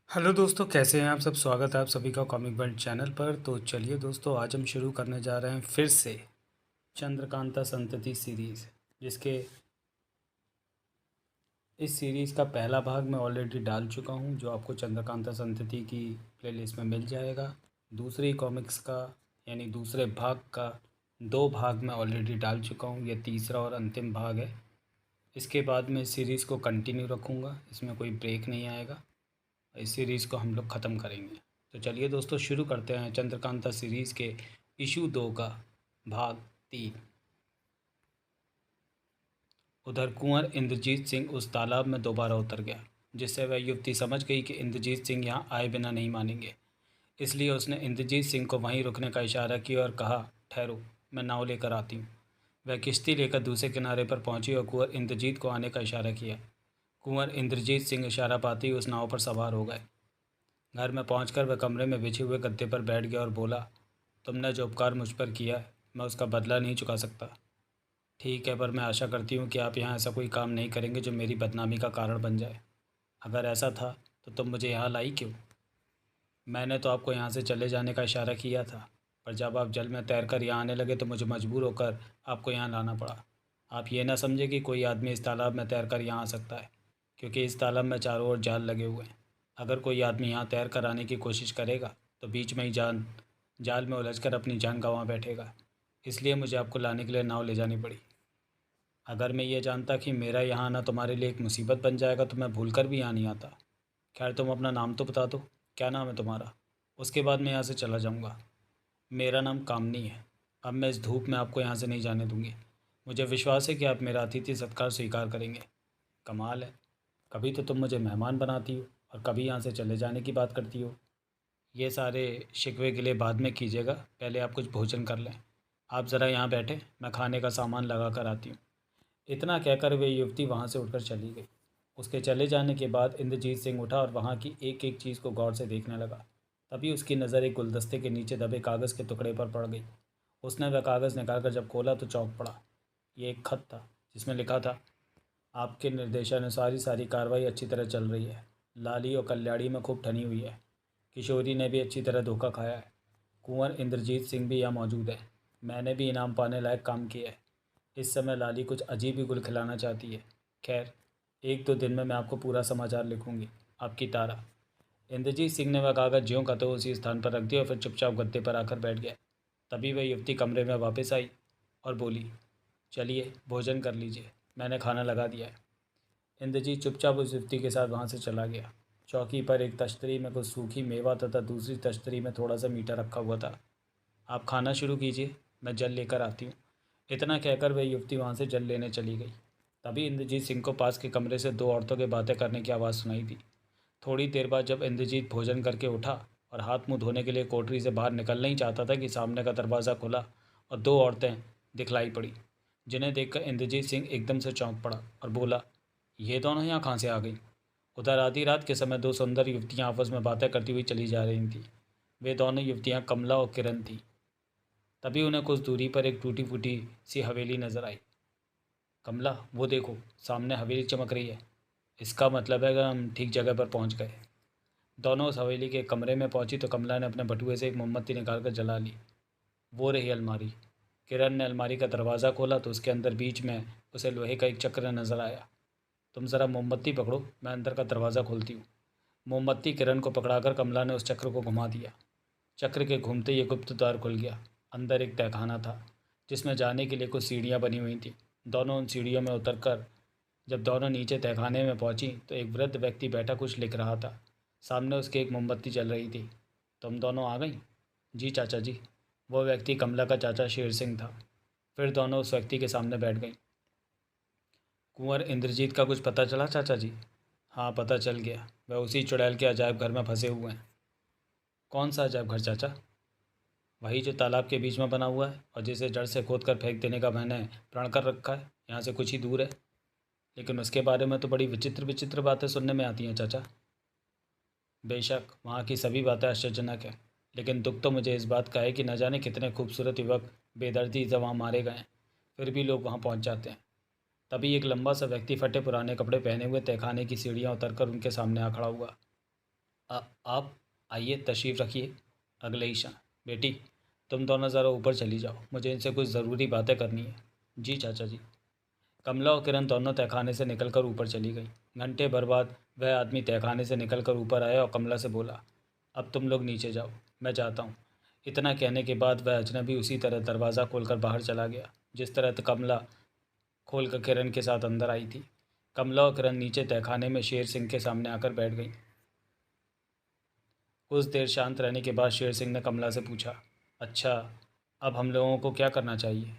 Hello दोस्तों, कैसे हैं आप सब। स्वागत है आप सभी का कॉमिक वर्ल्ड चैनल पर। तो चलिए दोस्तों, आज हम शुरू करने जा रहे हैं फिर से चंद्रकांता संतति सीरीज़, जिसके इस सीरीज़ का पहला भाग मैं ऑलरेडी डाल चुका हूं, जो आपको चंद्रकांता संतति की प्लेलिस्ट में मिल जाएगा। दूसरी कॉमिक्स का यानी दूसरे भाग का 2 भाग मैं ऑलरेडी डाल चुका हूं। यह तीसरा और अंतिम भाग है। इसके बाद मैं इस सीरीज़ को कंटिन्यू रखूँगा, इसमें कोई ब्रेक नहीं आएगा। इस सीरीज़ को हम लोग ख़त्म करेंगे। तो चलिए दोस्तों, शुरू करते हैं चंद्रकांता सीरीज़ के इशू 2 का भाग 3। उधर कुंवर इंद्रजीत सिंह उस तालाब में दोबारा उतर गया, जिससे वह युवती समझ गई कि इंद्रजीत सिंह यहाँ आए बिना नहीं मानेंगे। इसलिए उसने इंद्रजीत सिंह को वहीं रुकने का इशारा किया और कहा, ठहरो, मैं नाव लेकर आती हूँ। वह किश्ती लेकर दूसरे किनारे पर पहुंची और कुंवर इंद्रजीत को आने का इशारा किया। कुंवर इंद्रजीत सिंह इशारा पाते ही उस नाव पर सवार हो गए। घर में पहुंचकर वह कमरे में बिछे हुए गद्दे पर बैठ गया और बोला, तुमने जो उपकार मुझ पर किया है, मैं उसका बदला नहीं चुका सकता। ठीक है, पर मैं आशा करती हूँ कि आप यहाँ ऐसा कोई काम नहीं करेंगे जो मेरी बदनामी का कारण बन जाए। अगर ऐसा था तो तुम मुझे यहाँ लाई क्यों? मैंने तो आपको यहाँ से चले जाने का इशारा किया था, पर जब आप जल में तैरकर यहाँ आने लगे तो मुझे मजबूर होकर आपको यहाँ लाना पड़ा। आप ये ना समझे कि कोई आदमी इस तालाब में तैरकर यहाँ आ सकता है, क्योंकि इस तालाब में चारों ओर जाल लगे हुए हैं। अगर कोई आदमी यहाँ तैर कर आने की कोशिश करेगा तो बीच में ही जाल में उलझकर अपनी जान गंवा बैठेगा। इसलिए मुझे आपको लाने के लिए नाव ले जानी पड़ी। अगर मैं ये जानता कि मेरा यहाँ आना तुम्हारे लिए एक मुसीबत बन जाएगा तो मैं भूल कर भी यहाँ नहीं आता। खैर, तुम अपना नाम तो बता दो, क्या नाम है तुम्हारा? उसके बाद मैं यहाँ से चला जाऊँगा। मेरा नाम कामनी है। अब मैं इस धूप में आपको यहाँ से नहीं जाने दूँगी। मुझे विश्वास है कि आप मेरा अतिथि सत्कार स्वीकार करेंगे। कमाल है, कभी तो तुम मुझे मेहमान बनाती हो और कभी यहाँ से चले जाने की बात करती हो। ये सारे शिकवे गिले बाद में कीजिएगा, पहले आप कुछ भोजन कर लें। आप ज़रा यहाँ बैठे, मैं खाने का सामान लगा कर आती हूँ। इतना कहकर वे युवती वहाँ से उठकर चली गई। उसके चले जाने के बाद इंद्रजीत सिंह उठा और वहाँ की एक एक चीज़ को गौर से देखने लगा। तभी उसकी नज़र एक गुलदस्ते के नीचे दबे कागज़ के टुकड़े पर पड़ गई। उसने वह कागज़ निकालकर जब खोला तो चौंक पड़ा। ये एक खत था, जिसमें लिखा था, आपके निर्देशानुसार ही सारी कार्रवाई अच्छी तरह चल रही है। लाली और कल्याणी में खूब ठनी हुई है। किशोरी ने भी अच्छी तरह धोखा खाया है। कुंवर इंद्रजीत सिंह भी यहाँ मौजूद है। मैंने भी इनाम पाने लायक काम किया है। इस समय लाली कुछ अजीब ही गुल खिलाना चाहती है। खैर, 1-2 दिन में मैं आपको पूरा समाचार लिखूंगी। आपकी तारा। इंद्रजीत सिंह ने वह कागज़ ज्यों का त्यों उसी स्थान पर रख दिया और फिर चुपचाप गद्दे पर आकर बैठ गया। तभी वह युवती कमरे में वापस आई और बोली, चलिए भोजन कर लीजिए, मैंने खाना लगा दिया है। इंद्रजीत चुपचाप उस युवती के साथ वहाँ से चला गया। चौकी पर एक तश्तरी में कुछ सूखी मेवा तथा दूसरी तश्तरी में थोड़ा सा मीठा रखा हुआ था। आप खाना शुरू कीजिए, मैं जल लेकर आती हूँ। इतना कहकर वह युवती वहाँ से जल लेने चली गई। तभी इंद्रजीत सिंह को पास के कमरे से 2 औरतों के बातें करने की आवाज़ सुनाई दी। थोड़ी देर बाद जब इंद्रजीत भोजन करके उठा और हाथ मुंह धोने के लिए कोठरी से बाहर निकलना ही चाहता था कि सामने का दरवाज़ा खुला और 2 औरतें दिखलाई पड़ी, जिन्हें देखकर इंद्रजीत सिंह एकदम से चौंक पड़ा और बोला, ये दोनों यहाँ कहाँ से आ गई? उधर आधी रात के समय 2 सुंदर युवतियाँ आपस में बातें करती हुई चली जा रही थीं। वे दोनों युवतियाँ कमला और किरण थीं। तभी उन्हें कुछ दूरी पर एक टूटी फूटी सी हवेली नजर आई। कमला, वो देखो, सामने हवेली चमक रही है। इसका मतलब है कि हम ठीक जगह पर पहुंच गए। दोनों उस हवेली के कमरे में पहुंची तो कमला ने अपने बटुए से एक मोमबत्ती निकालकर जला ली। वो रही अलमारी। किरण ने अलमारी का दरवाज़ा खोला तो उसके अंदर बीच में उसे लोहे का एक चक्र नजर आया। तुम ज़रा मोमबत्ती पकड़ो, मैं अंदर का दरवाज़ा खोलती हूँ। मोमबत्ती किरण को पकड़ाकर कमला ने उस चक्र को घुमा दिया। चक्र के घूमते ये गुप्त द्वार खुल गया। अंदर एक तहखाना था, जिसमें जाने के लिए कुछ सीढ़ियाँ बनी हुई थीं। दोनों उन सीढ़ियों में उतरकर जब दोनों नीचे तहखाने में पहुंची तो एक वृद्ध व्यक्ति बैठा कुछ लिख रहा था। सामने उसके एक मोमबत्ती जल रही थी। तुम दोनों आ गई? जी चाचा जी। वो व्यक्ति कमला का चाचा शेर सिंह था। फिर दोनों उस व्यक्ति के सामने बैठ गई। कुंवर इंद्रजीत का कुछ पता चला चाचा जी? हाँ, पता चल गया। वह उसी चुड़ैल के अजायब घर में फंसे हुए हैं। कौन सा अजायब घर चाचा? वही जो तालाब के बीच में बना हुआ है और जिसे जड़ से खोद कर फेंक देने का मैंने प्रण कर रखा है। यहाँ से कुछ ही दूर है। लेकिन उसके बारे में तो बड़ी विचित्र विचित्र बातें सुनने में आती हैं चाचा। बेशक वहाँ की सभी बातें आश्चर्यजनक हैं, लेकिन दुख तो मुझे इस बात का है कि न जाने कितने खूबसूरत युवक बेदर्दी से वहाँ मारे गए हैं, फिर भी लोग वहाँ पहुँच जाते हैं। तभी एक लंबा सा व्यक्ति फटे पुराने कपड़े पहने हुए तहखाने की सीढ़ियाँ उतरकर उनके सामने आ खड़ा हुआ। आप आइए, तशरीफ़ रखिए। अगले ही क्षण, बेटी तुम दोनों ज़रा ऊपर चली जाओ, मुझे इनसे कुछ ज़रूरी बातें करनी है। जी चाचा जी। कमला और किरण दोनों तहखाने से निकलकर ऊपर चली गईं। घंटे भर बाद वह आदमी तहखाने से निकलकर ऊपर आया और कमला से बोला, अब तुम लोग नीचे जाओ, मैं जाता हूँ। इतना कहने के बाद वह अजनबी उसी तरह दरवाज़ा खोलकर बाहर चला गया जिस तरह कमला खोलकर किरण के साथ अंदर आई थी। कमला और किरण नीचे तहखाने में शेर सिंह के सामने आकर बैठ गईं। कुछ देर शांत रहने के बाद शेर सिंह ने कमला से पूछा, अच्छा, अब हम लोगों को क्या करना चाहिए?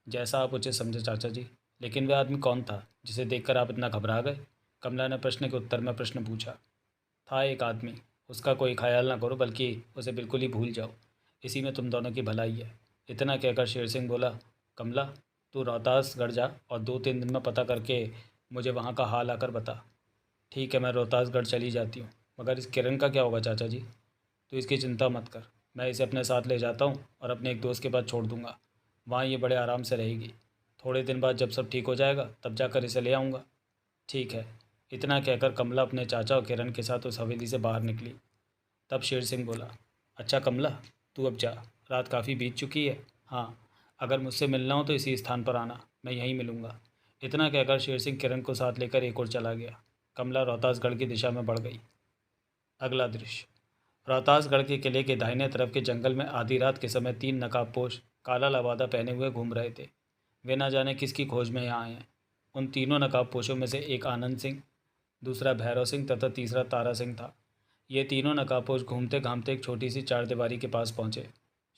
जैसा आप उचित समझे चाचा जी। लेकिन वह आदमी कौन था जिसे देखकर आप इतना घबरा गए? कमला ने प्रश्न के उत्तर में प्रश्न पूछा। था एक आदमी, उसका कोई ख्याल ना करो, बल्कि उसे बिल्कुल ही भूल जाओ। इसी में तुम दोनों की भलाई है। इतना कहकर शेर सिंह बोला, कमला तू रोहतासगढ़ जा और 2-3 दिन में पता करके मुझे वहाँ का हाल आकर बता। ठीक है, मैं रोहतासगढ़ चली जाती हूँ, मगर इस किरण का क्या होगा चाचा जी? तो इसकी चिंता मत कर, मैं इसे अपने साथ ले जाता हूँ और अपने एक दोस्त के पास छोड़ दूँगा। वहाँ ये बड़े आराम से रहेगी। थोड़े दिन बाद जब सब ठीक हो जाएगा तब जाकर इसे ले आऊँगा। ठीक है। इतना कहकर कमला अपने चाचा और किरण के साथ उस हवेली से बाहर निकली। तब शेर सिंह बोला, अच्छा कमला, तू अब जा, रात काफ़ी बीत चुकी है। हाँ, अगर मुझसे मिलना हो तो इसी स्थान पर आना, मैं यहीं मिलूँगा। इतना कहकर शेर सिंह किरण को साथ लेकर एक ओर चला गया। कमला रोहतासगढ़ की दिशा में बढ़ गई। अगला दृश्य, रोहतासगढ़ के किले के दाहिने तरफ के जंगल में आधी रात के समय 3 नकाबपोश काला लवादा पहने हुए घूम रहे थे। वे न जाने किसकी खोज में यहाँ आए हैं। उन तीनों नकाबपोशों में से एक आनंद सिंह, दूसरा भैरव सिंह तथा तीसरा तारा सिंह था। ये तीनों नकाबपोश घूमते घामते एक छोटी सी चारदीवारी के पास पहुँचे।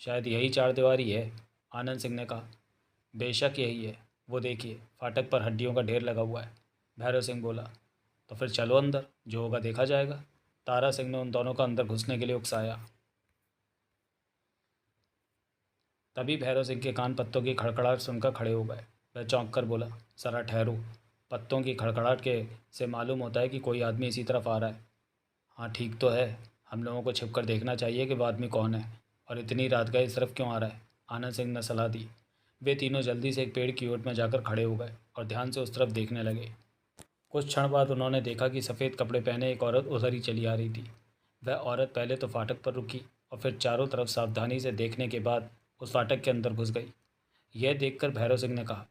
शायद यही चारदीवारी है, आनंद सिंह ने कहा। बेशक यही है, वो देखिए फाटक पर हड्डियों का ढेर लगा हुआ है। भैरव सिंह बोला, तो फिर चलो अंदर, जो होगा देखा जाएगा। तारा सिंह ने उन दोनों का अंदर घुसने के लिए उकसाया। तभी भैरव सिंह के कान पत्तों की खड़खड़ाहट सुनकर खड़े हो गए। वह चौंक कर बोला, जरा ठहरो, पत्तों की खड़खड़ाहट के से मालूम होता है कि कोई आदमी इसी तरफ आ रहा है। हाँ ठीक तो है, हम लोगों को छिपकर देखना चाहिए कि वह आदमी कौन है और इतनी रात गए इस तरफ क्यों आ रहा है, आनंद सिंह ने सलाह दी। वे तीनों जल्दी से एक पेड़ की ओट में जाकर खड़े हो गए और ध्यान से उस तरफ देखने लगे। कुछ क्षण बाद उन्होंने देखा कि सफ़ेद कपड़े पहने एक औरत उधर ही चली आ रही थी। वह औरत पहले तो फाटक पर रुकी और फिर चारों तरफ सावधानी से देखने के बाद उस फाटक के अंदर घुस गई। यह देखकर भैरव सिंह ने कहा,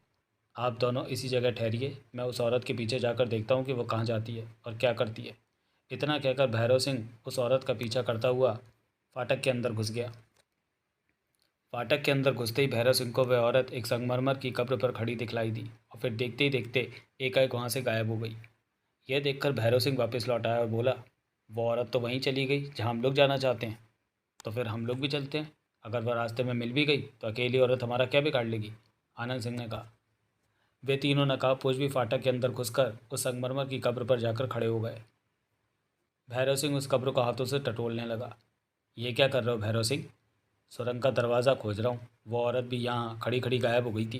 आप दोनों इसी जगह ठहरिए, मैं उस औरत के पीछे जाकर देखता हूँ कि वो कहाँ जाती है और क्या करती है। इतना कहकर भैरव सिंह उस औरत का पीछा करता हुआ फाटक के अंदर घुस गया। फाटक के अंदर घुसते ही भैरव सिंह को वह औरत एक संगमरमर की कब्र पर खड़ी दिखलाई दी और फिर देखते ही देखते एकाएक वहाँ से गायब हो गई। यह देखकर भैरव सिंह वापस लौट आया और बोला, वो औरत तो वहीं चली गई जहाँ हम लोग जाना चाहते हैं। तो फिर हम लोग भी चलते हैं, अगर वह रास्ते में मिल भी गई तो अकेली औरत हमारा क्या बिगाड़ लेगी, आनंद सिंह ने कहा। वे तीनों नकाबपोश भी फाटक के अंदर घुसकर उस संगमरमर की कब्र पर जाकर खड़े हो गए। भैरव सिंह उस कब्र को हाथों से टटोलने लगा। ये क्या कर रहे हो भैरव सिंह? सुरंग का दरवाज़ा खोज रहा हूँ, वो औरत भी यहाँ खड़ी खड़ी गायब हो गई थी।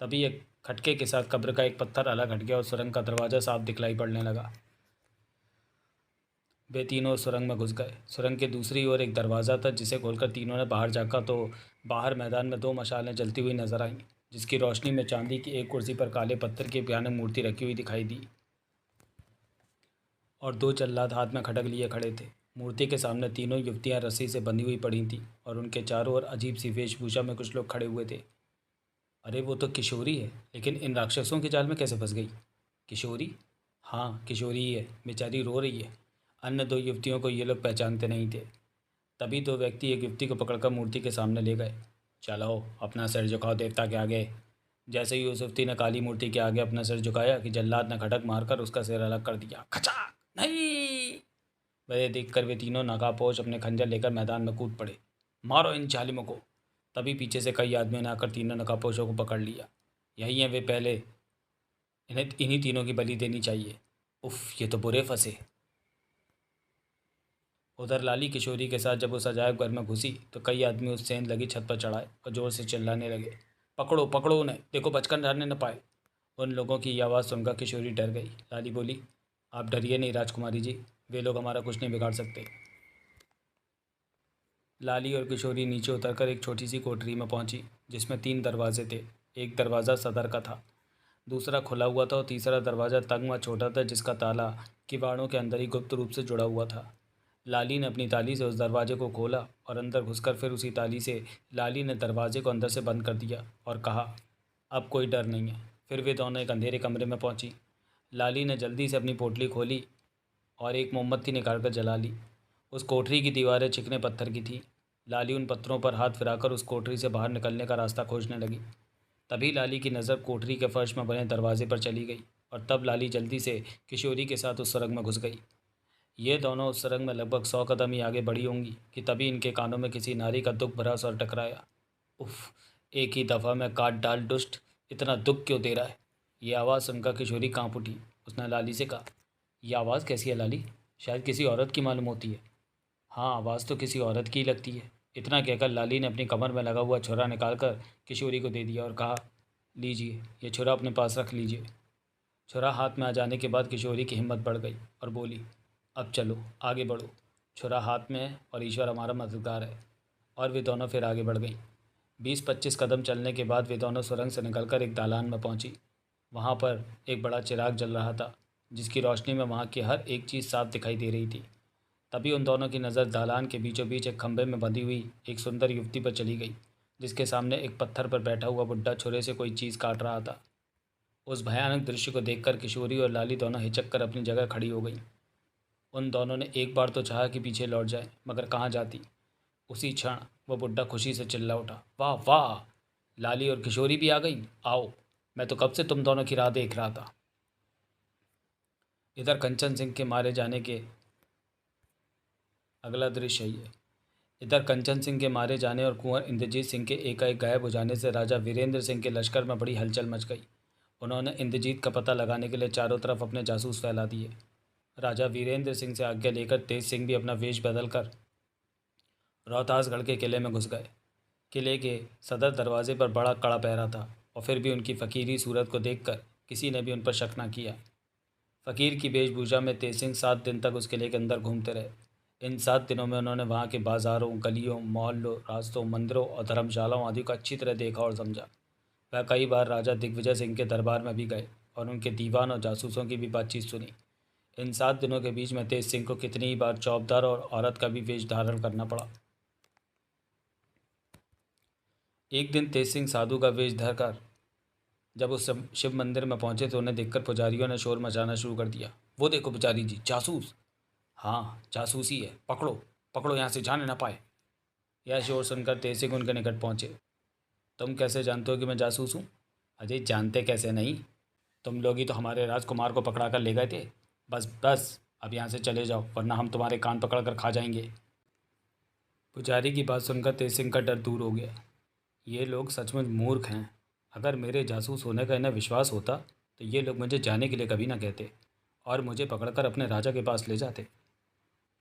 तभी एक खटके के साथ कब्र का एक पत्थर अलग हट गया और सुरंग का दरवाज़ा साफ दिखलाई पड़ने लगा। वे तीनों सुरंग में घुस गए। सुरंग के दूसरी ओर एक दरवाज़ा था जिसे खोलकर तीनों ने बाहर झाँका तो बाहर मैदान में 2 मशालें जलती हुई नजर आईं, जिसकी रोशनी में चांदी की एक कुर्सी पर काले पत्थर की भयानक मूर्ति रखी हुई दिखाई दी और 2 जल्लाद हाथ में खड्ग लिए खड़े थे। मूर्ति के सामने तीनों युवतियां रस्सी से बंधी हुई पड़ी थीं और उनके चारों ओर अजीब सी वेशभूषा में कुछ लोग खड़े हुए थे। अरे वो तो किशोरी है, लेकिन इन राक्षसों के जाल में कैसे फंस गई? किशोरी? हाँ किशोरी ही है, बेचारी रो रही है। अन्य 2 युवतियों को ये लोग पहचानते नहीं थे। तभी 2 व्यक्ति एक युवती को पकड़कर मूर्ति के सामने ले गए। चलो अपना सिर झुकाओ देवता के आगे। जैसे ही उस युवती ने काली मूर्ति के आगे अपना सिर झुकाया कि जल्लाद ने खटक मारकर उसका सिर अलग कर दिया। खचा! नहीं! वह देखकर वे तीनों नागापोश अपने खंजर लेकर मैदान में कूद पड़े। मारो इन जालिमों को! तभी पीछे से कई आदमियों ने आकर तीनों नकाबपोशों को पकड़ लिया। यही हैं वे, पहले इन्हें इन्हीं तीनों की बलि देनी चाहिए। उफ, ये तो बुरे फंसे। उधर लाली किशोरी के साथ जब उस अजायब घर में घुसी तो कई आदमी उस सेंध लगी छत पर चढ़ाए और जोर से चिल्लाने लगे, पकड़ो पकड़ो उन्हें, देखो बचकर जाने न पाए। उन लोगों की ये आवाज़ सुनकर किशोरी डर गई। लाली बोली, आप डरिए नहीं राजकुमारी जी, वे लोग हमारा कुछ नहीं बिगाड़ सकते। लाली और किशोरी नीचे उतरकर एक छोटी सी कोठरी में पहुंची जिसमें 3 दरवाजे थे। एक दरवाज़ा सदर का था, दूसरा खुला हुआ था और तीसरा दरवाज़ा तंग व छोटा था जिसका ताला किवाड़ों के अंदर ही गुप्त रूप से जुड़ा हुआ था। लाली ने अपनी ताली से उस दरवाजे को खोला और अंदर घुसकर फिर उसी ताली से लाली ने दरवाजे को अंदर से बंद कर दिया और कहा, अब कोई डर नहीं है। फिर वे दोनों एक अंधेरे कमरे में पहुंची। लाली ने जल्दी से अपनी पोटली खोली और एक मोमबत्ती निकाल कर जला ली। उस कोठरी की दीवारें चिकने पत्थर की थी। लाली उन पत्थरों पर हाथ फिराकर उस कोठरी से बाहर निकलने का रास्ता खोजने लगी। तभी लाली की नज़र कोठरी के फर्श में बने दरवाजे पर चली गई और तब लाली जल्दी से किशोरी के साथ उस सुरंग में घुस गई। ये दोनों उस सुरंग में लगभग 100 कदम ही आगे बढ़ी होंगी कि तभी इनके कानों में किसी नारी का दुख भरा स्वर टकराया। उफ, एक ही दफ़ा में काट डाल दुष्ट, इतना दुख क्यों दे रहा है। ये आवाज़ सुनकर किशोरी कांप उठी। उसने लाली से कहा, यह आवाज़ कैसी है लाली? शायद किसी औरत की मालूम होती है। हाँ, आवाज़ तो किसी औरत की ही लगती है। इतना कहकर लाली ने अपनी कमर में लगा हुआ छुरा निकालकर किशोरी को दे दिया और कहा, लीजिए, ये छुरा अपने पास रख लीजिए। छुरा हाथ में आ जाने के बाद किशोरी की हिम्मत बढ़ गई और बोली, अब चलो, आगे बढ़ो। छुरा हाथ में है और ईश्वर हमारा मददगार है। और वे दोनों फिर आगे बढ़ गईं। 20-25 कदम चलने के बाद वे दोनों सुरंग से निकलकर एक दालान में पहुंची। वहां पर एक बड़ा चिराग जल रहा था, जिसकी रोशनी में वहां की हर एक चीज़ साफ दिखाई दे रही थी। तभी उन दोनों की नज़र दालान के बीचों बीच एक खंभे में बंधी हुई एक सुंदर युवती पर चली गई, जिसके सामने एक पत्थर पर बैठा हुआ बुड्ढा छुरे से कोई चीज़ काट रहा था। उस भयानक दृश्य को देखकर किशोरी और लाली दोनों हिचक कर अपनी जगह खड़ी हो गईं। उन दोनों ने एक बार तो चाहा कि पीछे लौट जाए, मगर कहाँ जाती। उसी क्षण वह बुड्ढा खुशी से चिल्ला उठा, वाह वाह, लाली और किशोरी भी आ गई। आओ, मैं तो कब से तुम दोनों की राह देख रहा था। इधर कंचन सिंह के मारे जाने के अगला दृश्य है ये। इधर कंचन सिंह के मारे जाने और कुंवर इंद्रजीत सिंह के एकाएक गायब हो जाने से राजा वीरेंद्र सिंह के लश्कर में बड़ी हलचल मच गई। उन्होंने इंद्रजीत का पता लगाने के लिए चारों तरफ अपने जासूस फैला दिए। राजा वीरेंद्र सिंह से आज्ञा लेकर तेज सिंह भी अपना वेश बदलकर रोहतासगढ़ के किले में घुस गए। किले के सदर दरवाजे पर बड़ा कड़ा पहरा था और फिर भी उनकी फ़कीरी सूरत को देखकर किसी ने भी उन पर शक न किया। फ़कीर की वेशभूषा में तेज सिंह 7 दिन तक उस किले के अंदर घूमते रहे। इन 7 दिनों में उन्होंने वहाँ के बाज़ारों, गलियों, मोहल्लों, रास्तों, मंदिरों और धर्मशालाओं आदि को अच्छी तरह देखा और समझा। वह कई बार राजा दिग्विजय सिंह के दरबार में भी गए और उनके दीवान और जासूसों की भी बातचीत सुनी। इन 7 दिनों के बीच में तेज सिंह को कितनी ही बार चौबदार और औरत का भी वेश धारण करना पड़ा। एक दिन तेज सिंह साधु का वेश धरकर जब उस शिव मंदिर में पहुंचे तो उन्हें देखकर पुजारियों ने शोर मचाना शुरू कर दिया। वो देखो पुजारी जी, जासूस। हाँ, जासूसी है, पकड़ो पकड़ो, यहाँ से जाने ना पाए। यह शोर सुनकर तेज सिंह उनके निकट पहुंचे। तुम कैसे जानते हो कि मैं जासूस हूँ? अजय, जानते कैसे नहीं, तुम लोग ही तो हमारे राजकुमार को पकड़ा कर ले गए थे। बस बस, अब यहाँ से चले जाओ, वरना हम तुम्हारे कान पकड़ कर खा जाएंगे। पुजारी की बात सुनकर तेज सिंह का डर दूर हो गया। ये लोग सचमुच मूर्ख हैं। अगर मेरे जासूस होने का इन्हें विश्वास होता तो ये लोग मुझे जाने के लिए कभी ना कहते और मुझे पकड़कर अपने राजा के पास ले जाते।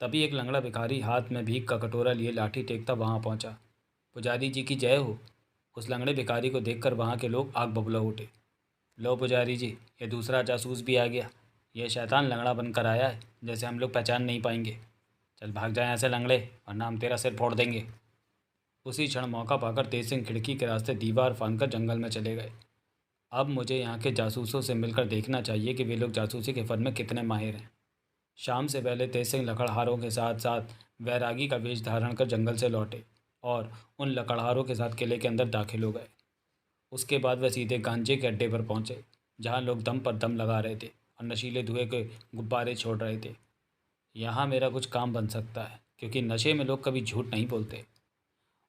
तभी एक लंगड़ा भिखारी हाथ में भीख का कटोरा लिए लाठी टेकता वहाँ पहुँचा। पुजारी जी की जय हो। उस लंगड़े भिखारी को देखकर वहाँ के लोग आग बबूला उठे। लो पुजारी जी, ये दूसरा जासूस भी आ गया। ये शैतान लंगड़ा बनकर आया है, जैसे हम लोग पहचान नहीं पाएंगे। चल भाग जाए ऐसे लंगड़े, वरना हम तेरा सिर फोड़ देंगे। उसी क्षण मौका पाकर तेज सिंह खिड़की के रास्ते दीवार फांदकर जंगल में चले गए। अब मुझे यहाँ के जासूसों से मिलकर देखना चाहिए कि वे लोग जासूसी के फन में कितने माहिर हैं। शाम से पहले तेज सिंह लकड़हारों के साथ साथ वैरागी का वेश धारण कर जंगल से लौटे और उन लकड़हारों के साथ किले के अंदर दाखिल हो गए। उसके बाद वह सीधे गांजे के अड्डे पर पहुंचे, जहां लोग दम पर दम लगा रहे थे और नशीले धुएं के गुब्बारे छोड़ रहे थे। यहाँ मेरा कुछ काम बन सकता है, क्योंकि नशे में लोग कभी झूठ नहीं बोलते।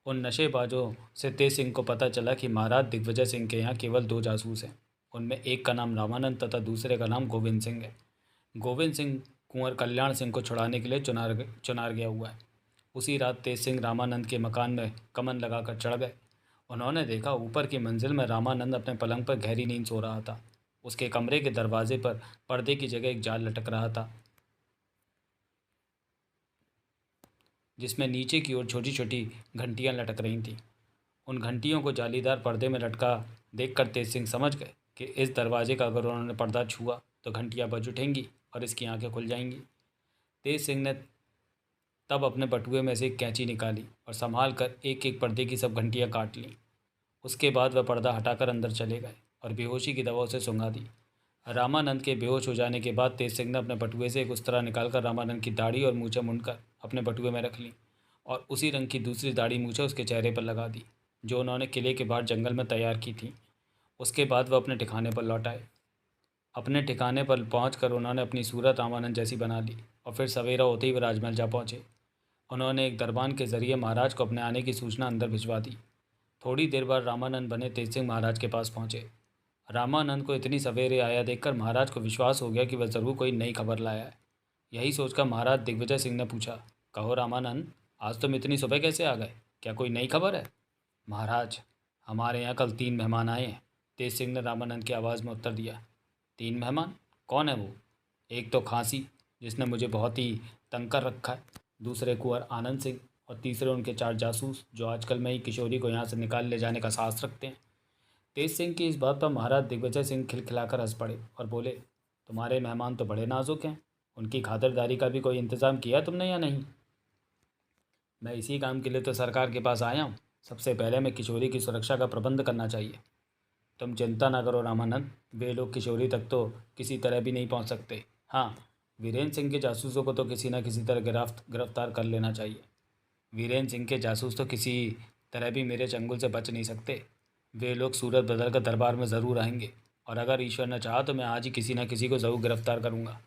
उन नशेबाजों से तेज सिंह को पता चला कि महाराज दिग्विजय सिंह के यहाँ केवल 2 जासूस हैं। उनमें एक का नाम रामानंद तथा दूसरे का नाम गोविंद सिंह है। गोविंद सिंह कुंवर कल्याण सिंह को छुड़ाने के लिए चुनार गया हुआ है। उसी रात तेज सिंह रामानंद के मकान में कमन लगाकर चढ़ गए। उन्होंने देखा ऊपर की मंजिल में रामानंद अपने पलंग पर गहरी नींद सो रहा था। उसके कमरे के दरवाजे पर पर्दे की जगह एक जाल लटक रहा था, जिसमें नीचे की ओर छोटी छोटी घंटियां लटक रही थीं। उन घंटियों को जालीदार पर्दे में लटका देखकर तेज सिंह समझ गए कि इस दरवाजे का अगर उन्होंने पर्दा छुआ तो घंटियां बज उठेंगी और इसकी आंखें खुल जाएंगी। तेज सिंह ने तब अपने बटुए में से एक कैंची निकाली और संभाल कर एक एक पर्दे की सब घंटियां काट लीं। उसके बाद वह पर्दा हटाकर अंदर चले गए और बेहोशी की दवाओं से सुंघा दी। रामानंद के बेहोश हो जाने के बाद तेज सिंह ने अपने बटुए से एक उस्तरा निकालकर रामानंद की दाढ़ी और मूछें मुंडकर अपने बटुए में रख ली और उसी रंग की दूसरी दाढ़ी मूछें उसके चेहरे पर लगा दी, जो उन्होंने किले के बाहर जंगल में तैयार की थी। उसके बाद वह अपने ठिकाने पर लौट आए। अपने ठिकाने पर पहुंचकर उन्होंने अपनी सूरत रामानंद जैसी बना ली और फिर सवेरा होते ही वह राजमहल जा पहुंचे। उन्होंने एक दरबान के जरिए महाराज को अपने आने की सूचना अंदर भिजवा दी। थोड़ी देर बाद रामानंद बने तेज सिंह महाराज के पास पहुंचे। रामानंद को इतनी सवेरे आया देखकर महाराज को विश्वास हो गया कि वह ज़रूर कोई नई खबर लाया है। यही सोचकर महाराज दिग्विजय सिंह ने पूछा, कहो रामानंद, आज तुम इतनी सुबह कैसे आ गए? क्या कोई नई खबर है? महाराज, हमारे यहाँ कल 3 मेहमान आए हैं, तेज सिंह ने रामानंद की आवाज़ में उत्तर दिया। 3 मेहमान? कौन है वो? एक तो खांसी, जिसने मुझे बहुत ही तंग कर रखा है, दूसरे कुंवर आनंद सिंह और तीसरे उनके 4 जासूस, जो आजकल में ही किशोरी को यहाँ से निकाल ले जाने का साहस रखते हैं। तेज सिंह की इस बात पर महाराज दिग्विजय सिंह खिलखिलाकर हंस पड़े और बोले, तुम्हारे मेहमान तो बड़े नाजुक हैं, उनकी खातिरदारी का भी कोई इंतज़ाम किया तुमने या नहीं? मैं इसी काम के लिए तो सरकार के पास आया हूँ। सबसे पहले मैं किशोरी की सुरक्षा का प्रबंध करना चाहिए। तुम चिंता ना करो रामानंद, वे लोग किशोरी तक तो किसी तरह भी नहीं पहुँच सकते। हाँ, वीरेंद्र सिंह के जासूसों को तो किसी न किसी तरह गिरफ्तार कर लेना चाहिए। वीरेंद्र सिंह के जासूस तो किसी तरह भी मेरे चंगुल से बच नहीं सकते। वे लोग सूरत बदल कर दरबार में ज़रूर आएंगे और अगर ईश्वर ने चाहा तो मैं आज ही किसी न किसी को ज़रूर गिरफ्तार करूँगा।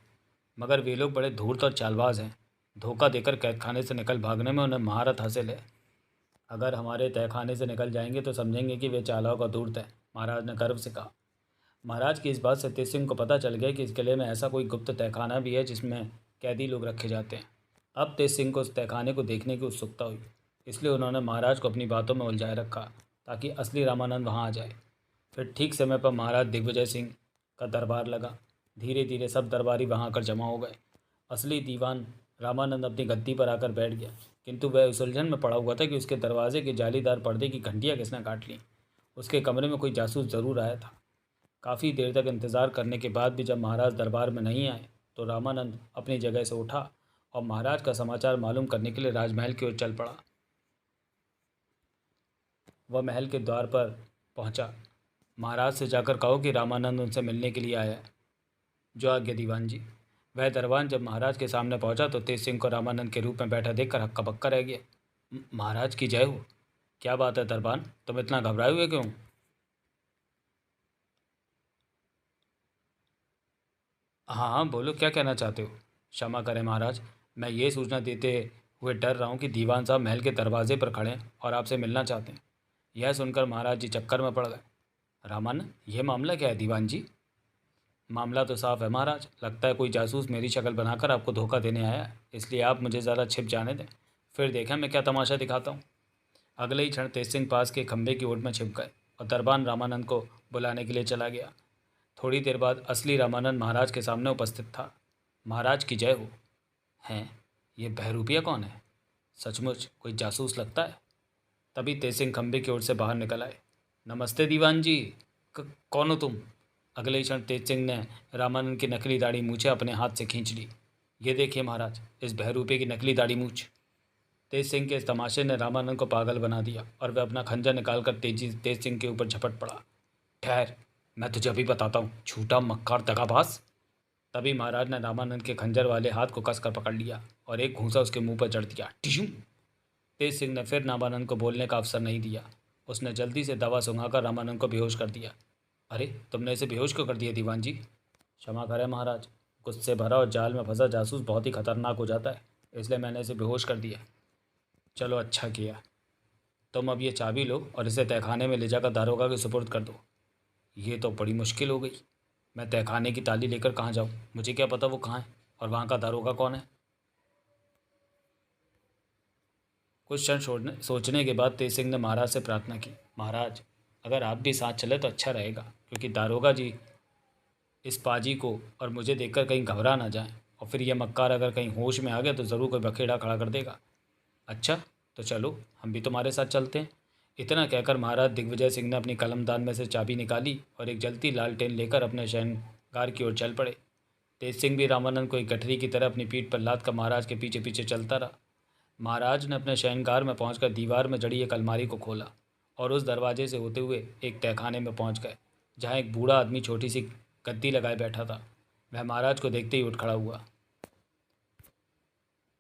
मगर वे लोग बड़े धूर्त और चालबाज हैं। धोखा देकर कैदखाने से निकल भागने में उन्हें महारत हासिल है। अगर हमारे तहखाने से निकल जाएंगे तो समझेंगे कि वे चालाक और धूर्त हैं, महाराज ने गर्व से कहा। महाराज की इस बात से तेज सिंह को पता चल गया कि इस किले में ऐसा कोई गुप्त तहखाना भी है जिसमें कैदी लोग रखे जाते हैं। अब तेज सिंह को उस तहखाने को देखने की उत्सुकता हुई, इसलिए उन्होंने महाराज को अपनी बातों में उलझाए रखा ताकि असली रामानंद वहाँ आ जाए। फिर ठीक समय पर महाराज दिग्विजय सिंह का दरबार लगा। धीरे धीरे सब दरबारी वहाँ आकर जमा हो गए। असली दीवान रामानंद अपनी गद्दी पर आकर बैठ गया, किंतु वह उस उलझन में पड़ा हुआ था कि उसके दरवाजे के जालीदार पर्दे की घंटियाँ किसने काट लीं। उसके कमरे में कोई जासूस ज़रूर आया था। काफ़ी देर तक इंतज़ार करने के बाद भी जब महाराज दरबार में नहीं आए तो रामानंद अपनी जगह से उठा और महाराज का समाचार मालूम करने के लिए राजमहल की ओर चल पड़ा। वह महल के द्वार पर पहुंचा। महाराज से जाकर कहो कि रामानंद उनसे मिलने के लिए आया है। जो आज्ञा दीवान जी। वह दरबान जब महाराज के सामने पहुंचा तो तेज सिंह को रामानंद के रूप में बैठा देखकर हक्का बक्का रह गया। महाराज की जय हो। क्या बात है दरबान, तुम इतना घबराए हुए क्यों? हाँ हाँ, बोलो, क्या कहना चाहते हो? क्षमा करें महाराज, मैं ये सूचना देते हुए डर रहा हूँ कि दीवान साहब महल के दरवाजे पर खड़े हैं और आपसे मिलना चाहते हैं। यह सुनकर महाराज जी चक्कर में पड़ गए। रामानंद, यह मामला क्या है दीवान जी? मामला तो साफ है महाराज, लगता है कोई जासूस मेरी शक्ल बनाकर आपको धोखा देने आया है, इसलिए आप मुझे ज़रा छिप जाने दें, फिर देखें मैं क्या तमाशा दिखाता हूँ। अगले ही क्षण तेज सिंह पास के खंभे की ओट में छिप गए और दरबान रामानंद को बुलाने के लिए चला गया। थोड़ी देर बाद असली रामानंद महाराज के सामने उपस्थित था। महाराज की जय हो। हैं, ये बहरूपिया कौन है? सचमुच कोई जासूस लगता है। तभी तेज सिंह खंभे की ओर से बाहर निकल आए। नमस्ते दीवान जी। कौन हो तुम? अगले ही क्षण तेज सिंह ने रामानंद की नकली दाढ़ी मूछें अपने हाथ से खींच ली। ये देखिए महाराज, इस बहरूपे की नकली दाढ़ी मूछ। तेज सिंह के इस तमाशे ने रामानंद को पागल बना दिया और वह अपना खंजर निकालकर तेज सिंह के ऊपर झपट पड़ा। ठहर, मैं तुझे अभी बताता हूँ, झूठा मक्कार दगाबाज। तभी महाराज ने रामानंद के खंजर वाले हाथ को कसकर पकड़ लिया और एक घूंसा उसके मुंह पर जड़ दिया। टिशू। तेज सिंह ने फिर रामानंद को बोलने का अवसर नहीं दिया। उसने जल्दी से दवा सुंघाकर रामानंद को बेहोश कर दिया। अरे, तुमने इसे बेहोश क्यों कर दिया दीवान जी? क्षमा करें महाराज, गुस्से भरा और जाल में फंसा जासूस बहुत ही खतरनाक हो जाता है, इसलिए मैंने इसे बेहोश कर दिया। चलो अच्छा किया। तुम अब ये चाबी लो और इसे तहखाने में ले जाकर दारोगा के सुपुर्द कर दो। ये तो बड़ी मुश्किल हो गई। मैं तहखाने की ताली लेकर कहाँ जाऊँ? मुझे क्या पता वो कहाँ है और वहाँ का दारोगा कौन है? कुछ क्षण सोचने के बाद तेज सिंह ने महाराज से प्रार्थना की, महाराज, अगर आप भी साथ चले तो अच्छा रहेगा, क्योंकि दारोगा जी इस पाजी को और मुझे देखकर कहीं घबरा ना जाएं और फिर यह मक्कार अगर कहीं होश में आ गया तो ज़रूर कोई बखेड़ा खड़ा कर देगा। अच्छा, तो चलो, हम भी तुम्हारे साथ चलते हैं। इतना कहकर महाराज दिग्विजय सिंह ने अपनी कलमदान में से चाबी निकाली और एक जलती लालटेन लेकर अपने शयनगार की ओर चल पड़े। तेज सिंह भी रामानंद को एक गठरी की तरह अपनी पीठ पर लाद कर महाराज के पीछे पीछे चलता रहा। महाराज ने अपने शयनगार में पहुंचकर दीवार में जड़ी एक अलमारी को खोला और उस दरवाजे से होते हुए एक तहखाने में पहुंच गए, जहां एक बूढ़ा आदमी छोटी सी गद्दी लगाए बैठा था। वह महाराज को देखते ही उठ खड़ा हुआ।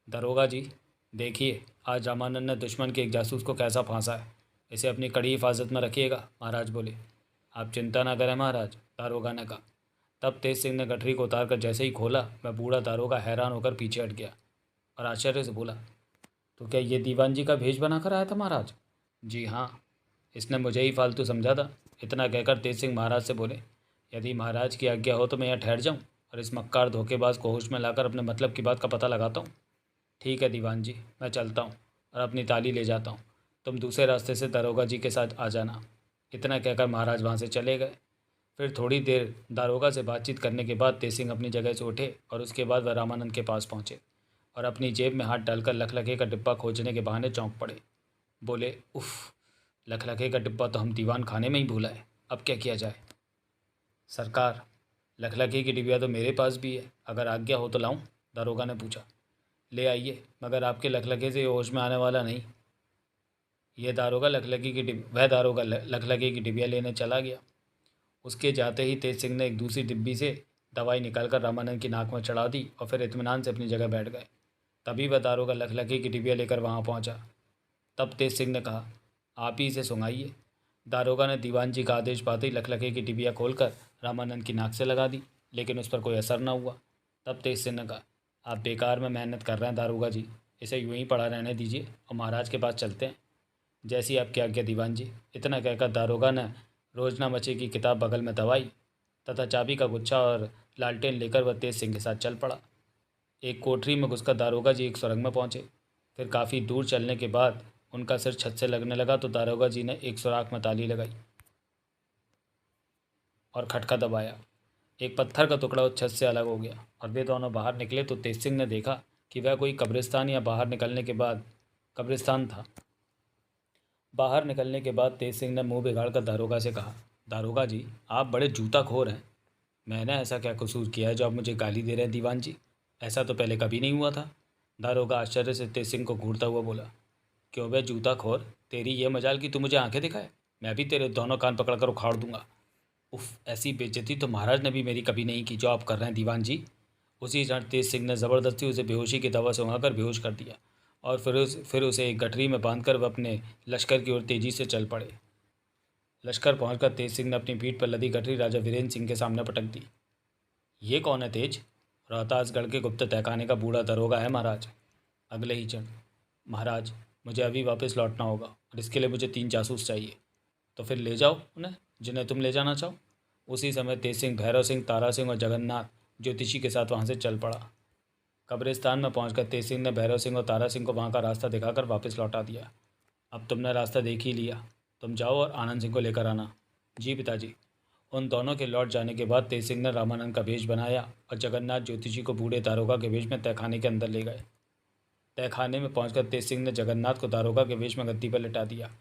दरोगा जी, देखिए आज रामानंद ने दुश्मन के एक जासूस को कैसा फांसा है। इसे अपनी कड़ी हिफाजत में रखिएगा, महाराज बोले। आप चिंता ना करें महाराज, दारोगा ने कहा। तब तेज सिंह ने गठरी को उतार कर जैसे ही खोला, वह बूढ़ा दारोगा हैरान होकर पीछे हट गया और आश्चर्य से बोला, तो क्या ये दीवान जी का भेष बनाकर आया था महाराज? जी हाँ, इसने मुझे ही फालतू समझा था। इतना कहकर तेज सिंह महाराज से बोले, यदि महाराज की आज्ञा हो तो मैं यहाँ ठहर जाऊँ और इस मक्कार धोखेबाज को होश में लाकर अपने मतलब की बात का पता लगाता हूँ। ठीक है दीवान जी, मैं चलता हूँ और अपनी ताली ले जाता हूँ। तुम दूसरे रास्ते से दरोगा जी के साथ आ जाना। इतना कहकर महाराज वहाँ से चले गए। फिर थोड़ी देर दारोगा से बातचीत करने के बाद तेज सिंह अपनी जगह से उठे और उसके बाद वह रामानंद के पास पहुँचे और अपनी जेब में हाथ डालकर लखलखे का डिब्बा खोजने के बहाने चौंक पड़े। बोले, उफ, लखलखे का डिब्बा तो हम दीवान खाने में ही भूला है। अब क्या किया जाए? सरकार, लखलखे की डिबिया तो मेरे पास भी है, अगर आज्ञा हो तो लाऊं? दारोगा ने पूछा। ले आइए, मगर आपके लखलखे से होश में आने वाला नहीं। वह दारोगा लखलखे की डिबिया लेने चला गया। उसके जाते ही तेज सिंह ने एक दूसरी डिब्बी से दवाई निकालकर रामानंद की नाक में चढ़ा दी और फिर इत्मीनान से अपनी जगह बैठ गए। तभी वह दारोगा लखलखे की डिबिया लेकर वहाँ पहुँचा। तब तेज सिंह ने कहा, आप ही इसे सुंघाइए। दारोगा ने दीवान जी का आदेश पाते ही लखलखे की डिबिया खोलकर रामानंद की नाक से लगा दी, लेकिन उस पर कोई असर न हुआ। तब तेज सिंह ने कहा, आप बेकार में मेहनत कर रहे हैं दारोगा जी, इसे यूं ही पड़ा रहने दीजिए और महाराज के पास चलते हैं। जैसी आपकी आज्ञा दीवान जी। इतना कहकर दारोगा ने रोजनामचे की किताब बगल में दवाई तथा चाबी का गुच्छा और लालटेन लेकर वह तेज सिंह के साथ चल पड़ा। एक कोठरी में घुसकर दारोगा जी एक सुरंग में पहुंचे। फिर काफ़ी दूर चलने के बाद उनका सिर छत से लगने लगा तो दारोगा जी ने एक सुराख में ताली लगाई और खटका दबाया। एक पत्थर का टुकड़ा उस छत से अलग हो गया और वे दोनों बाहर निकले तो तेज सिंह ने देखा कि वह कोई कब्रिस्तान या बाहर निकलने के बाद कब्रिस्तान था। बाहर निकलने के बाद तेज सिंह ने मुंह बिगाड़कर दारोगा से कहा, दारोगा जी, आप बड़े जूताखोर हैं। मैंने ऐसा क्या कसूर किया है जो आप मुझे गाली दे रहे हैं दीवान जी? ऐसा तो पहले कभी नहीं हुआ था। दारोगा आश्चर्य से तेज सिंह को घूरता हुआ बोला, क्यों बे जूताखोर, तेरी ये मजाल कि तू मुझे आंखें दिखाए? मैं भी तेरे दोनों कान पकड़कर उखाड़ दूंगा। उफ, ऐसी बेइज्जती तो महाराज ने भी मेरी कभी नहीं की जो आप कर रहे हैं दीवान जी। उसी क्षण तेज सिंह ने ज़बरदस्ती उसे बेहोशी की दवा सुंघाकर बेहोश कर दिया और फिर उसे एक गठरी में बांधकर वह अपने लश्कर की ओर तेजी से चल पड़े। लश्कर पहुंचकर तेज सिंह ने अपनी पीठ पर लदी गठरी राजा वीरेंद्र सिंह के सामने पटक दी। ये कौन है तेज? रोहतासगढ़ के गुप्त तहखाने का बूढ़ा दरोगा है महाराज। अगले ही क्षण, महाराज, मुझे अभी वापस लौटना होगा और इसके लिए मुझे 3 जासूस चाहिए। तो फिर ले जाओ उन्हें जिन्हें तुम ले जाना चाहो। उसी समय तेज सिंह, भैरव सिंह, तारा सिंह और जगन्नाथ ज्योतिषी के साथ वहाँ से चल पड़ा। कब्रिस्तान में पहुंचकर तेज सिंह ने भैरव सिंह और तारा सिंह को वहाँ का रास्ता दिखाकर वापस लौटा दिया। अब तुमने रास्ता देख ही लिया, तुम जाओ और आनंद सिंह को लेकर आना। जी पिताजी। उन दोनों के लौट जाने के बाद तेज सिंह ने रामानंद का वेश बनाया और जगन्नाथ ज्योतिषी को बूढ़े दारोगा के वेश में तहखाने के अंदर ले गए। तहखाने में पहुंचकर तेज सिंह ने जगन्नाथ को दारोगा के वेश में गद्दी पर लिटा दिया।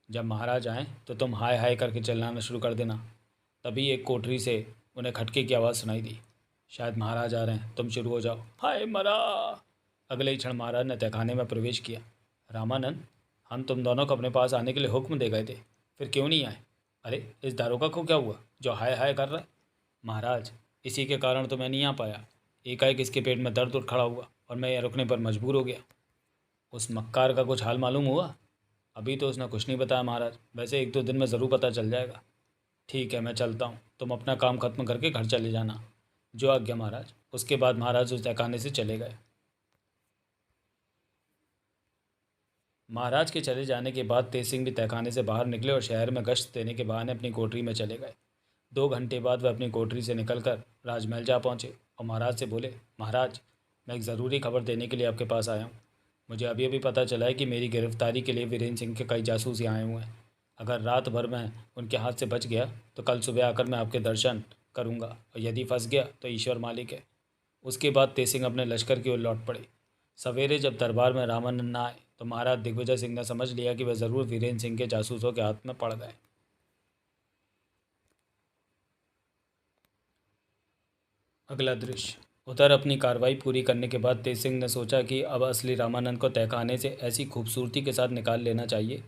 जब महाराज आएँ तो तुम हाय हाय करके चिल्लाना शुरू कर देना। तभी एक कोठरी से उन्हें खटके की आवाज़ सुनाई दी। शायद महाराज आ रहे हैं, तुम शुरू हो जाओ। हाय मरा। अगले ही क्षण महाराज ने तहखाने में प्रवेश किया। रामानंद, हम तुम दोनों को अपने पास आने के लिए हुक्म दे गए थे, फिर क्यों नहीं आए? अरे, इस दारोगा को क्या हुआ जो हाय हाय कर रहा है? महाराज, इसी के कारण तो मैं नहीं आ पाया। एकाएक इसके पेट में दर्द उठ खड़ा हुआ और मैं यहाँ रुकने पर मजबूर हो गया। उस मक्कार का कुछ हाल मालूम हुआ? अभी तो उसने कुछ नहीं बताया महाराज, वैसे 1-2 दिन में ज़रूर पता चल जाएगा। ठीक है, मैं चलता हूँ, तुम अपना काम खत्म करके घर चले जाना। जो आज्ञा महाराज। उसके बाद महाराज उस तहखाने से चले गए। महाराज के चले जाने के बाद तेज सिंह भी तहखाने से बाहर निकले और शहर में गश्त देने के बहाने अपनी कोठरी में चले गए। 2 घंटे बाद वह अपनी कोठरी से निकलकर राजमहल जा पहुँचे और महाराज से बोले, महाराज, मैं एक ज़रूरी खबर देने के लिए आपके पास आया हूँ। मुझे अभी अभी पता चला है कि मेरी गिरफ्तारी के लिए वीरेंद्र सिंह के कई जासूस यहाँ आए हुए हैं। अगर रात भर में उनके हाथ से बच गया तो कल सुबह आकर मैं आपके दर्शन करूँगा, और यदि फंस गया तो ईश्वर मालिक है। उसके बाद तेज सिंह अपने लश्कर की ओर लौट पड़े। सवेरे जब दरबार में रामानंद न आए तो महाराज दिग्विजय सिंह ने समझ लिया कि वह ज़रूर वीरेंद्र सिंह के जासूसों के हाथ में पड़ गए। अगला दृश्य। उधर अपनी कार्रवाई पूरी करने के बाद तेज सिंह ने सोचा कि अब असली रामानंद को तहखाने से ऐसी खूबसूरती के साथ निकाल लेना चाहिए,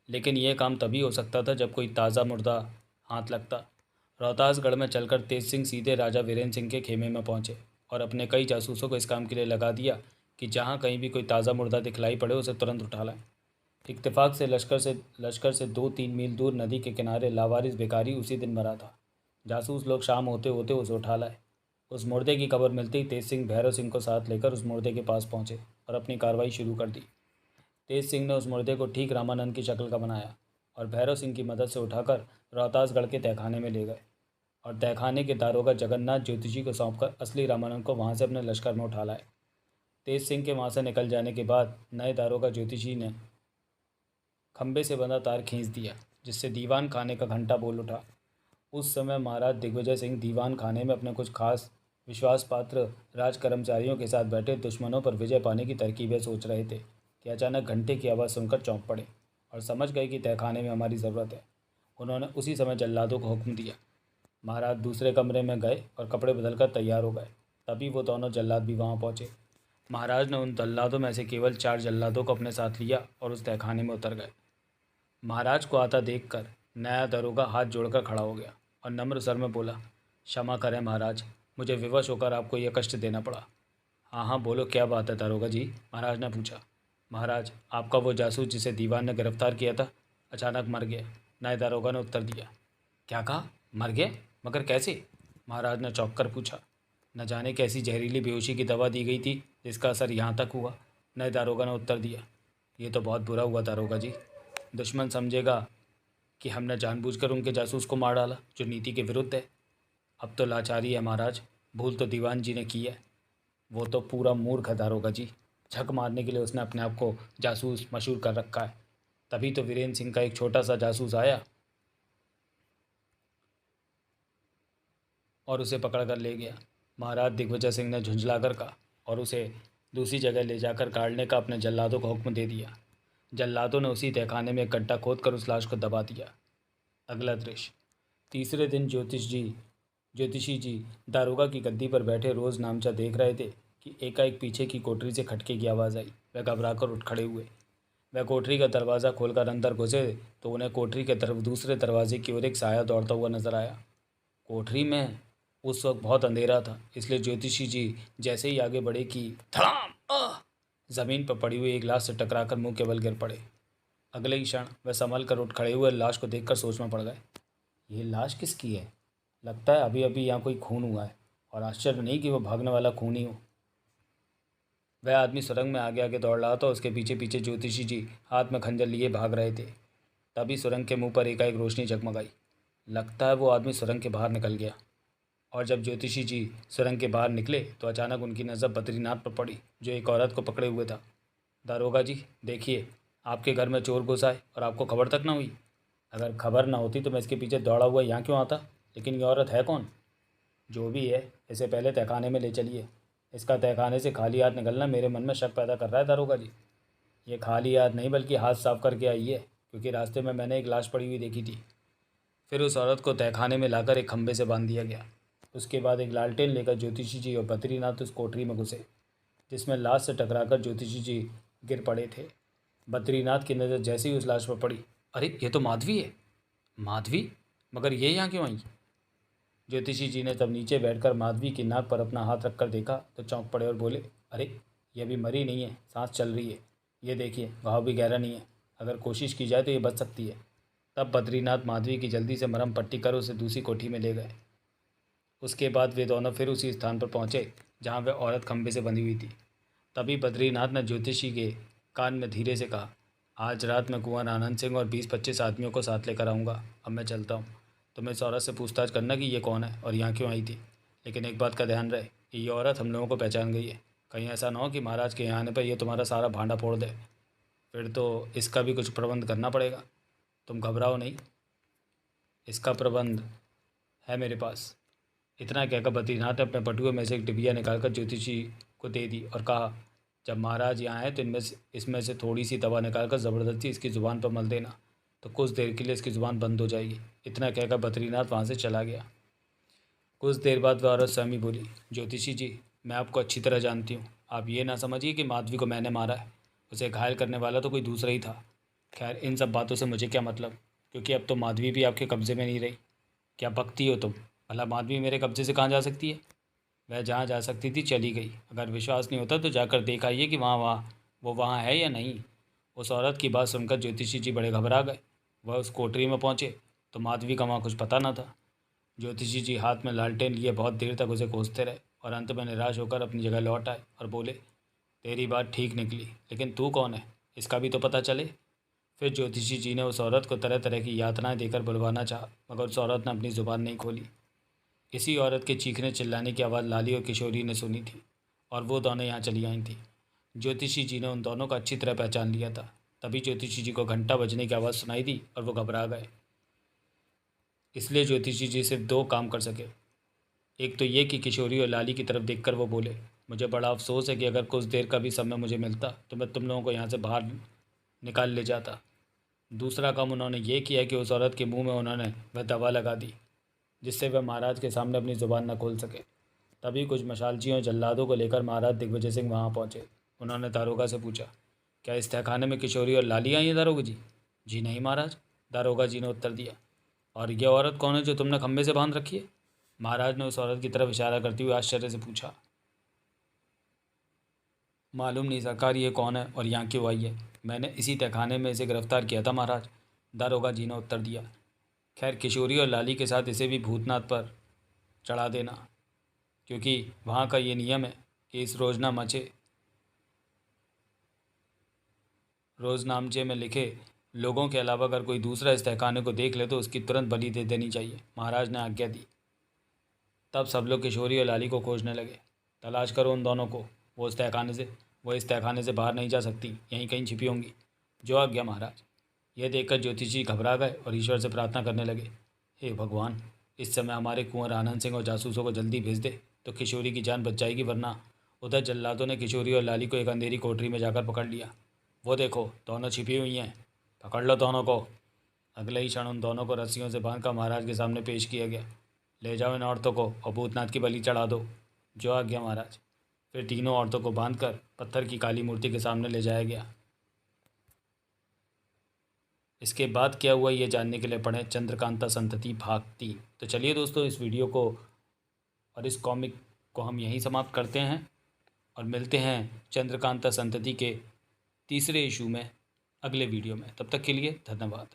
लेकिन यह काम तभी हो सकता था जब कोई ताज़ा मुर्दा हाथ लगता। रोहतासगढ़ में चलकर तेज सिंह सीधे राजा वीरेंद्र सिंह के खेमे में पहुंचे और अपने कई जासूसों को इस काम के लिए लगा दिया कि जहां कहीं भी कोई ताज़ा मुर्दा दिखलाई पड़े उसे तुरंत उठा लाएं। इत्तेफाक से लश्कर से 2-3 मील दूर नदी के किनारे लावारिस भिखारी उसी दिन मरा था। जासूस लोग शाम होते होते उसे उठा लाए। उस मुर्दे की खबर मिलते ही तेज सिंह भैरव सिंह को साथ लेकर उस मुर्दे के पास पहुंचे और अपनी कार्रवाई शुरू कर दी। तेज सिंह ने उस मुर्दे को ठीक रामानंद की शक्ल का बनाया और भैरव सिंह की मदद से उठाकर रोहतासगढ़ के तहखाने में ले गए और तहखाने के दारोगा जगन्नाथ ज्योतिषी को सौंपकर असली रामानंद को वहां से अपने लश्कर में उठा लाए। तेज सिंह के वहां से निकल जाने के बाद नए दारोगा ज्योतिषी ने खंबे से बंधा तार खींच दिया, जिससे दीवान खाने का घंटा बोल उठा। उस समय महाराज दिग्विजय सिंह दीवान खाने में अपने कुछ खास विश्वास पात्र राज कर्मचारियों के साथ बैठे दुश्मनों पर विजय पाने की तरकीबें सोच रहे थे कि अचानक घंटे की आवाज़ सुनकर चौंक पड़े और समझ गए कि तहखाने में हमारी ज़रूरत है। उन्होंने उसी समय जल्लादों को हुक्म दिया। महाराज दूसरे कमरे में गए और कपड़े बदलकर तैयार हो गए। तभी वो दोनों जल्लाद भी वहाँ पहुँचे। महाराज ने उन जल्लादों में से केवल 4 जल्लादों को अपने साथ लिया और उस तहखाने में उतर गए। महाराज को आता देखकर नया दरोगा हाथ जोड़कर खड़ा हो गया और नम्र स्वर में बोला, क्षमा करें महाराज, मुझे विवश होकर आपको यह कष्ट देना पड़ा। हाँ हाँ बोलो, क्या बात है दरोगा जी, महाराज ने पूछा। महाराज, आपका वो जासूस जिसे दीवान ने गिरफ्तार किया था अचानक मर गया, नए दरोगा ने उत्तर दिया। क्या कहा? मर गया? मगर कैसे? महाराज ने चौंक कर पूछा। न जाने कैसी जहरीली बेहोशी की दवा दी गई थी जिसका असर यहाँ तक हुआ, नए दारोगा ने उत्तर दिया। ये तो बहुत बुरा हुआ दारोगा जी, दुश्मन समझेगा कि हमने जानबूझकर उनके जासूस को मार डाला जो नीति के विरुद्ध है। अब तो लाचारी है महाराज, भूल तो दीवान जी ने की है। वो तो पूरा मूर्ख है दारोगा जी, झक मारने के लिए उसने अपने आप को जासूस मशहूर कर रखा है। तभी तो वीरेंद्र सिंह का एक छोटा सा जासूस आया और उसे पकड़ कर ले गया। महाराज दिग्विजय सिंह ने झुंझलाकर कहा और उसे दूसरी जगह ले जाकर गाड़ने का अपने जल्लादों को हुक्म दे दिया। जल्लादों ने उसी तहखाने में एक गड्ढा खोद कर उस लाश को दबा दिया। अगला दृश्य। तीसरे दिन ज्योतिषी जी दारोगा की गद्दी पर बैठे रोज़ नामचा देख रहे थे कि एकाएक पीछे की कोठरी से खटके की आवाज़ आई। वह घबराकर उठ खड़े हुए। वह कोठरी का दरवाज़ा खोलकर अंदर घुसे तो उन्हें कोठरी के तरफ दूसरे दरवाजे की ओर एक साया दौड़ता हुआ नजर आया। कोठरी में उस वक्त बहुत अंधेरा था, इसलिए ज्योतिषी जी जैसे ही आगे बढ़े कि धड़ाम ज़मीन पर पड़ी हुई एक लाश से टकराकर मुंह के बल गिर पड़े। अगले ही क्षण वह संभल कर उठ खड़े हुए लाश को देखकर सोच में पड़ गए। ये लाश किसकी है? लगता है अभी अभी यहाँ कोई खून हुआ है, और आश्चर्य नहीं कि वो भागने वाला खून ही हो। वह आदमी सुरंग में आगे आगे दौड़ रहा था, उसके पीछे पीछे ज्योतिषी जी हाथ में खंजर लिए भाग रहे थे। तभी सुरंग के मुंह पर एकाएक रोशनी जगमगाई। लगता है वो आदमी सुरंग के बाहर निकल गया। और जब ज्योतिषी जी सुरंग के बाहर निकले तो अचानक उनकी नज़र बद्रीनाथ पर पड़ी, जो एक औरत को पकड़े हुए था। दारोगा जी देखिए, आपके घर में चोर घुसा है और आपको खबर तक ना हुई। अगर खबर ना होती तो मैं इसके पीछे दौड़ा हुआ यहाँ क्यों आता? लेकिन ये औरत है कौन? जो भी है, इसे पहले तहखाने में ले चलिए। इसका तहखाने से खाली हाथ निकलना मेरे मन में शक पैदा कर रहा है दारोगा जी। ये खाली हाथ नहीं बल्कि हाथ साफ करके आई है, क्योंकि रास्ते में मैंने एक लाश पड़ी हुई देखी थी। फिर उस औरत को तहखाने में लाकर एक खंभे से बांध दिया गया। उसके बाद एक लालटेन लेकर ज्योतिषी जी और बद्रीनाथ उस कोठरी में घुसे जिसमें लाश से टकराकर ज्योतिषी जी गिर पड़े थे। बद्रीनाथ की नज़र जैसे ही उस लाश पर पड़ी, अरे ये तो माधवी है। माधवी? मगर ये यहाँ क्यों आई? ज्योतिषी जी ने तब नीचे बैठकर माधवी की नाक पर अपना हाथ रखकर देखा तो चौंक पड़े और बोले, अरे ये अभी मरी नहीं है, सांस चल रही है। ये देखिए, घाव भी गहरा नहीं है, अगर कोशिश की जाए तो ये बच सकती है। तब बद्रीनाथ माधवी की जल्दी से मरहम पट्टी कर उसे दूसरी कोठी में ले गए। उसके बाद वे दोनों फिर उसी स्थान पर पहुंचे जहां वह औरत खंभे से बंधी हुई थी। तभी बद्रीनाथ ने ज्योतिषी के कान में धीरे से कहा, आज रात मैं कुंवर आनंद सिंह और 20-25 आदमियों को साथ लेकर आऊँगा। अब मैं चलता हूँ। तुम इस औरत से पूछताछ करना कि ये कौन है और यहाँ क्यों आई थी। लेकिन एक बात का ध्यान रहे कि ये औरत हम लोगों को पहचान गई है। कहीं ऐसा ना हो कि महाराज के यहाँ आने पर यह तुम्हारा सारा भांडा फोड़ दे, फिर तो इसका भी कुछ प्रबंध करना पड़ेगा। तुम घबराओ नहीं, इसका प्रबंध है मेरे पास। इतना कहकर बद्रीनाथ ने अपने बटुए में से एक डिबिया निकालकर ज्योतिषी को दे दी और कहा, जब महाराज यहाँ आए तो इसमें से थोड़ी सी दवा निकालकर ज़बरदस्ती इसकी ज़ुबान पर मल देना, तो कुछ देर के लिए इसकी ज़ुबान बंद हो जाएगी। इतना कहकर बद्रीनाथ वहाँ से चला गया। कुछ देर बाद वह औरत स्वामी बोली, ज्योतिषी जी मैं आपको अच्छी तरह जानती हूँ, आप ये ना समझिए कि माधवी को मैंने मारा है। उसे घायल करने वाला तो कोई दूसरा ही था। खैर इन सब बातों से मुझे क्या मतलब, क्योंकि अब तो माधवी भी आपके कब्ज़े में नहीं रही। क्या बकती हो तुम? भला माधवी मेरे कब्जे से कहाँ जा सकती है? वह जहाँ जा सकती थी चली गई। अगर विश्वास नहीं होता तो जाकर देख आइए कि वो वहाँ है या नहीं। उस औरत की बात सुनकर ज्योतिषी जी बड़े घबरा गए। वह उस कोठरी में पहुँचे तो माधवी का वहाँ कुछ पता न था। ज्योतिषी जी हाथ में लालटेन लिए बहुत देर तक उसे खोजते रहे और अंत में निराश होकर अपनी जगह लौट आए और बोले, तेरी बात ठीक निकली, लेकिन तू कौन है, इसका भी तो पता चले। फिर ज्योतिषी जी ने उस औरत को तरह तरह की यातनाएं देकर बुलवाना चाहा, मगर उस औरत ने अपनी ज़ुबान नहीं खोली। इसी औरत के चीखने चिल्लाने की आवाज़ लाली और किशोरी ने सुनी थी और वो दोनों यहाँ चली आई थी। ज्योतिषी जी ने उन दोनों को अच्छी तरह पहचान लिया था। तभी ज्योतिषी जी को घंटा बजने की आवाज़ सुनाई दी और वो घबरा गए। इसलिए ज्योतिषी जी सिर्फ दो काम कर सके। एक तो ये कि किशोरी और लाली की तरफ देखकर वो बोले, मुझे बड़ा अफसोस है कि अगर कुछ देर का भी समय मुझे मिलता तो मैं तुम लोगों को यहाँ से बाहर निकाल ले जाता। दूसरा काम उन्होंने ये किया कि उस औरत के मुंह में उन्होंने वह दवा लगा दी जिससे वह महाराज के सामने अपनी ज़ुबान न खोल सके। तभी कुछ मशालचियों और जल्लादों को लेकर महाराज दिग्विजय सिंह वहाँ पहुँचे। उन्होंने दारोगा से पूछा, क्या इस तहखाने में किशोरी और लाली आई हैं दारोगा जी? जी नहीं महाराज, दारोगा जी ने उत्तर दिया। और यह औरत कौन है जो तुमने खंभे से बांध रखी है? महाराज ने उस औरत की तरफ इशारा करते हुए आश्चर्य से पूछा। मालूम नहीं सरकार ये कौन है और यहाँ क्यों आई है। मैंने इसी तहखाने में इसे गिरफ्तार किया था महाराज, दारोगा जी ने उत्तर दिया। खैर किशोरी और लाली के साथ इसे भी भूतनाथ पर चढ़ा देना, क्योंकि वहाँ का ये नियम है कि इस रोज़नामचे में लिखे लोगों के अलावा अगर कोई दूसरा इस तहखाने को देख ले तो उसकी तुरंत बलि दे देनी चाहिए। महाराज ने आज्ञा दी। तब सब लोग किशोरी और लाली को खोजने लगे। तलाश करो उन दोनों को, वो इस तहखाने से बाहर नहीं जा सकती, यहीं कहीं छिपी होंगी। जो आज्ञा महाराज। यह देखकर ज्योतिषी घबरा गए और ईश्वर से प्रार्थना करने लगे, हे भगवान, इस समय हमारे कुंवर आनंद सिंह और जासूसों को जल्दी भेज दे तो किशोरी की जान बच जाएगी, वरना। उधर जल्लादों ने किशोरी और लाली को एक अंधेरी कोठरी में जाकर पकड़ लिया। वो देखो दोनों छिपी हुई हैं, पकड़ लो दोनों को। अगले ही क्षण उन दोनों को रस्सियों से बांधकर महाराज के सामने पेश किया गया। ले जाओ इन औरतों को और भूतनाथ की बलि चढ़ा दो। जो आज्ञा महाराज। फिर तीनों औरतों को बांधकर पत्थर की काली मूर्ति के सामने ले जाया गया। इसके बाद क्या हुआ ये जानने के लिए पढ़ें चंद्रकांता संतति भाग 3। तो चलिए दोस्तों, इस वीडियो को और इस कॉमिक को हम यहीं समाप्त करते हैं और मिलते हैं चंद्रकांता संतति के तीसरे इशू में अगले वीडियो में। तब तक के लिए धन्यवाद।